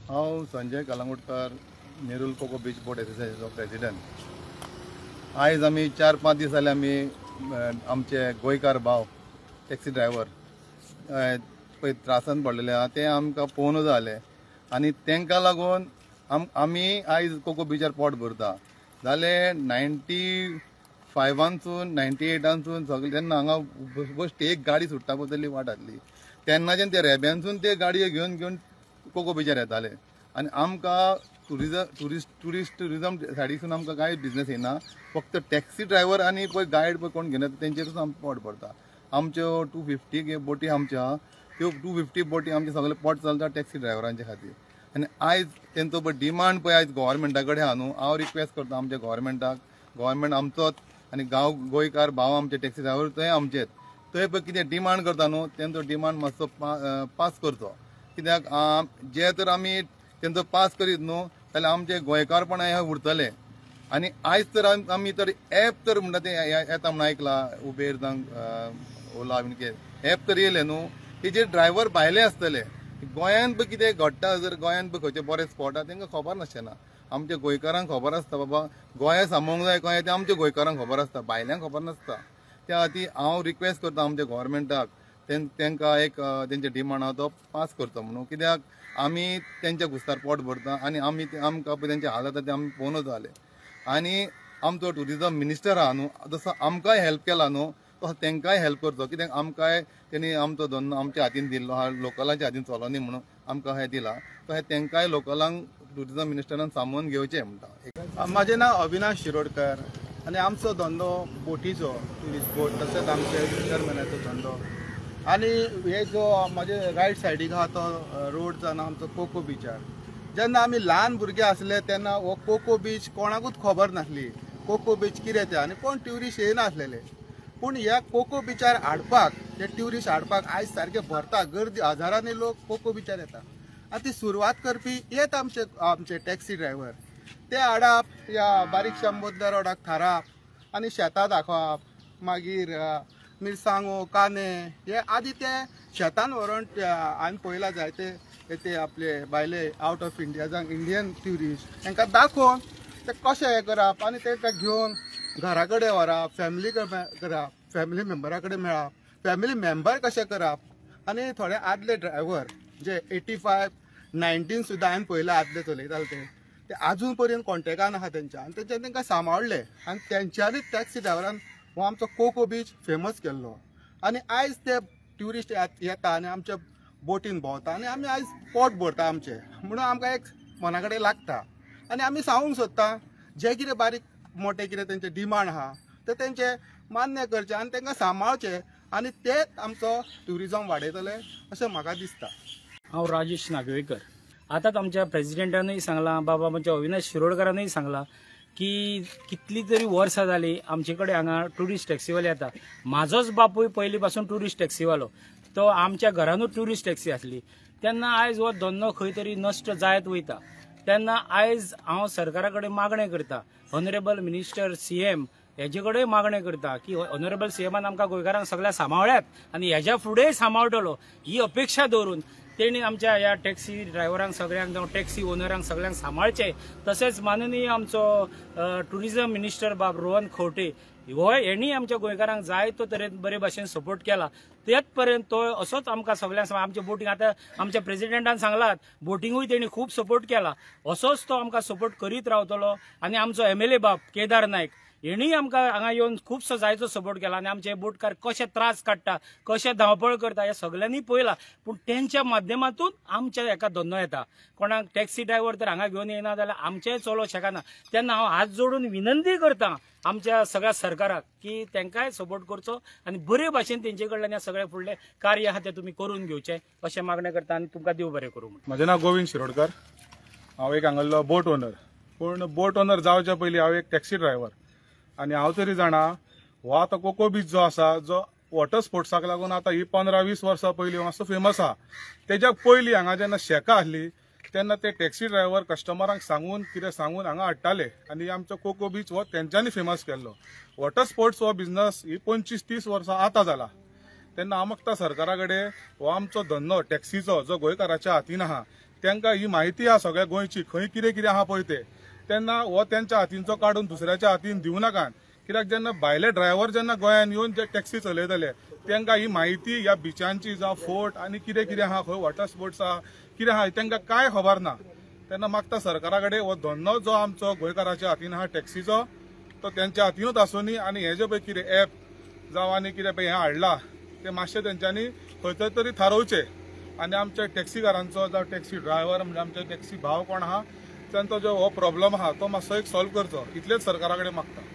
हांव Sanjay Kalangutkar Nerul cocoa beach बोट एसोसिएशनाचो president. आयज आमी 4-5 दीस जाले आमी आमचे गोंयकार भाव टॅक्सी ड्रायव्हर पळय त्रासान पडलेले आहा ते आमकां पळोवन जाले आनी तांकां लागून आमी आयज कोको बीचार पोट भरता। जाले 95सून 98सून सगळे जेन्ना हांगा फस्ट एक गाडी सुट्टा पडटली वाटातली तेन्नाच्यान ते रेब्यांसून ते गाडयो घेवन कोको बीचार येताले आनी आमकां टुरिझम सायडीसून आमकां कांय बिजनेस येना, फक्त टॅक्सी ड्रायव्हर आनी पळय गायड पळय कोण घेनात तेंचेरूच आमकां पोट भरता। आमच्यो 250 बोटी आमच्यो आहा, त्यो 250 बोटी आमचे सगळे पोट चलता टॅक्सी ड्रायव्हरांचे खातीर। आनी आयज तेंचो पळय डिमांड पळय आयज गव्हर्मेंटा कडेन आहा न्हू, हांव रिक्वेस्ट करता आमच्या गव्हर्मेंटाक, गव्हर्मेंट आमचोच आनी गोंयकार भाव आमचे टॅक्सी ड्रायव्हर थंय आमचेच, थंय पळय कितें डिमांड करता न्हू तेंचो डिमांड मातसो पास करचो। कित्याक जे तर आमी तेंचो पास करीत न्हू जाल्यार आमचे गोंयकारपण हे उरतले। आनी आयज तर आमी तर एप तर म्हणटा ते येता म्हण आयकलां, उबेर जावं ओला बीन कितें एप तर येयले न्हू, तेजे ड्रायव्हर भायले आसतले। गोंयांत पळय कितें घडटा जर गोंयांत पळय खंयचे बरे स्पॉट आहा तांकां खबर नासचेना, आमच्या गोंयकारांक खबर आसता बाबा गोंया सामोवंक जाय गोंया ते आमच्या गोंयकारांक खबर आसता, भायल्यांक खबर नासता। त्या खातीर हांव रिक्वेस्ट करता आमच्या गव्हर्मेंटाक तांकां एक तेंचे डिमांड आहा तो पास करचो म्हणून, कित्याक आमी तेंच्या घुस्तार पोट भरता आनी आमकां पळय तेंचे हाल जाता ते आमी पळोवन जाले। आनी आमचो टुरिझम मिनिस्टर आहा न्हू, जसो आमकांय हेल्प केला न्हू तसो तांकांय हेल्प करचो, कित्याक आमकांय तेणी आमचो धंदो आमच्या हातीन दिल्लो आहा, लोकलांच्या हातीन चलोनी म्हणून आमकां हें दिलां, तो हे तांकांय लोकलांक टुरिझम मिनिस्टरान सामोवन घेवचें म्हणटा। म्हाजें नांव अविनाश शिरोडकर आनी आमचो धंदो बोटीचो, ट्युरिस्ट बोट, तशेंच आमचे फिशरमॅनाचो धंदो। आनी हे जो म्हाजे रायट सायडीक आहा तो रोड जावन आमचो कोको बीचार। जेन्ना आमी ल्हान भुरगे आसले तेन्ना हो कोको बीच कोणाकूच खबर नासली, कोको बीच कितें तें, आनी कोण ट्युरिस्ट येयनासलेले। पूण ह्या कोको बीचार हाडपाक, ते ट्युरिस्ट हाडपाक आयज सारके भरता, गर्दी हजारांनी लोक कोको बीचार येता। आनी ती सुरवात करपी हेच आमचे टॅक्सी ड्रायव्हर, ते हाडप ह्या बारीकशा मोदल्या रोडाक थाराप आनी शेतां दाखोवप, मागीर मिरसांगो कांदे हे आदी ते शेतान व्हरोन हांवें पळयला जायते ते आपले भायले आउट ऑफ इंडिया जावं इंडियन ट्युरिस्ट तांकां दाखोवन ते कशें हें करप आनी तांकां घेवन घरा कडेन व्हरप, फॅमिली करप, फॅमिली मेंबरा कडेन मेळप, फॅमिली मेंबर कशें करप। आनी थोडे आदले ड्रायव्हर जे 85, 19 सुद्दां हांवें पळयला आदले चलयताले ते आजून पर्यंत कॉन्टेक्टान आहा तेंच्या, आनी तेंच्यानी तांकां सांबाळले आनी तेंच्यांनीच टॅक्सी ड्रायव्हरान हो आमचो कोको बीच फेमस केल्लो। आनी आयज ते ट्युरिस्ट येता आनी आमच्या बोटीन भोंवता आनी आमी आयज पोट भरता आमचें, म्हणून आमकां एक मना कडेन लागता। आनी आमी सांगूंक सोदता जे कितें बारीक मोठे कितें तेंचे डिमांड आहा ते तेंचे मान्य करचे आनी तांकां सांबाळचे आनी तेच आमचो ट्युरिझम वाडयतले अशें म्हाका दिसता। हांव राजेश नागवेकर। आतांच आमच्या प्रेसिडेंटानूय सांगलां, बाबा आमच्या अविनाश शिरोडकरानूय सांगलां की कितली तरी वर्सां जाली आमचे कडेन हांगा ट्युरिस्ट टॅक्सीवाले येता। म्हाजोच बापूय पयलीं पासून ट्युरिस्ट टॅक्सीवालो, तो आमच्या घरानूच ट्युरिस्ट टॅक्सी आसली। तेन्ना आयज हो धंदो खंय तरी नश्ट जायत वयता, तेन्ना आयज हांव सरकारा कडेन मागणें करता, ऑनरेबल मिनिस्टर CM हेजे कडेन मागणें करता की ऑनरेबल CMन आमकां गोंयकारांक सगळ्या सांबाळ्यात आनी हेज्या फुडेंय सांबाळटलो ही अपेक्षा दवरून तेणी आमच्या ह्या टॅक्सी ड्रायव्हरांक सगळ्यांक जावं टॅक्सी ओनरांक सगळ्यांक सांबाळचे। तशेंच माननीय आमचो टुरिझम मिनिस्टर बाब रोहन खंवटे हो हेणी आमच्या गोंयकारांक जायतो तरेन बरे भाशेन सपोर्ट केला, तेच पर्यंत तो असोच आमकां सगळ्यांक आमच्या बोटींग आतां आमच्या प्रेसिडेंटान सांगलात बोटींगूय तेणी खूब सपोर्ट केला, असोच तो आमकां सपोर्ट करीत रावतलो। आनी आमचो MLA बाब केदार नायक हेणी आमकां हांगा येवन खुबसो जायतो सपोर्ट केला आनी आमचे बोटकार कशे त्रास काडटा, कशे धांवपळ करता हे सगळ्यांनी पळयलां। पूण तेंच्या माध्यमांतून आमच्या हेका धंदो येता, कोणाक टॅक्सी ड्रायव्हर तर हांगा घेवन येना जाल्यार आमचेंय चलो शकना। तेन्ना हांव हात जोडून विनंती करता आमच्या सगळ्या सरकाराक की तांकांय सपोर्ट करचो आनी बरे भाशेन तेंचे कडल्यान हे सगळे फुडले कार्य आहा ते तुमी करून घेवचे अशें मागणें करता आनी तुमकां देव बरें करूं। म्हजें नांव गोविंद शिरोडकर, हांव एक हांगालो बोट ओनर। पूण बोट ओनर जावच्या पयलीं हांव एक टॅक्सी ड्रायव्हर आनी हांव तरी जाणा हो आतां कोको बीच जो आसा जो वॉटर स्पोर्ट्साक लागून आतां ही 15-20 वर्सां पयलीं मातसो फेमस आहा। तेज्या पयलीं हांगा जेन्ना शेकां आसली तेन्ना ते टॅक्सी ड्रायव्हर कस्टमरांक सांगून कितें सांगून हांगा हाडटाले आनी आमचो कोको बीच हो तेंच्यांनी फेमस केल्लो। वॉटर स्पोर्ट्स हो बिझनस ही 25-30 वर्सां आतां जाला। तेन्ना हांव मागता सरकारा कडेन हो आमचो धंदो टॅक्सीचो जो गोंयकाराच्या हातीन आहा तांकां ही म्हायती आहा सगळ्या गोंयची खंय कितें कितें आहा पळय ते तेन्ना हो त्यांच्या हातींचो काडून दुसऱ्याच्या हातीन दिवं नाकात कित्याक जेन्ना भायले ड्रायव्हर जेन्ना गोंयांत येवन जे टॅक्सी चलयतले तांकां ही म्हायती ह्या बिचांची जावं फोर्ट आनी कितें कितें आहा खंय वॉटर स्पोर्ट्स आहा कितें आहा तांकां कांय खबर ना तेन्ना मागता सरकारा कडेन हो धंदो जो आमचो गोंयकाराच्या हातीन आहा टॅक्सीचो तो त्यांच्या हातीनूच आसूनी आनी हे जे पळय कितें एप जावं आनी कितें पळय हें हाडलां ते मातशें तेंच्यांनी खंय तरी थारोवचें आनी आमच्या टॅक्सीकारांचो जावं टॅक्सी ड्रायव्हर म्हणजे आमचे टॅक्सी भाव कोण आहा तांचो जो हो प्रॉब्लम आहा तो मातसो एक सॉल्व करचो इतलेंच सरकारा कडेन मागता.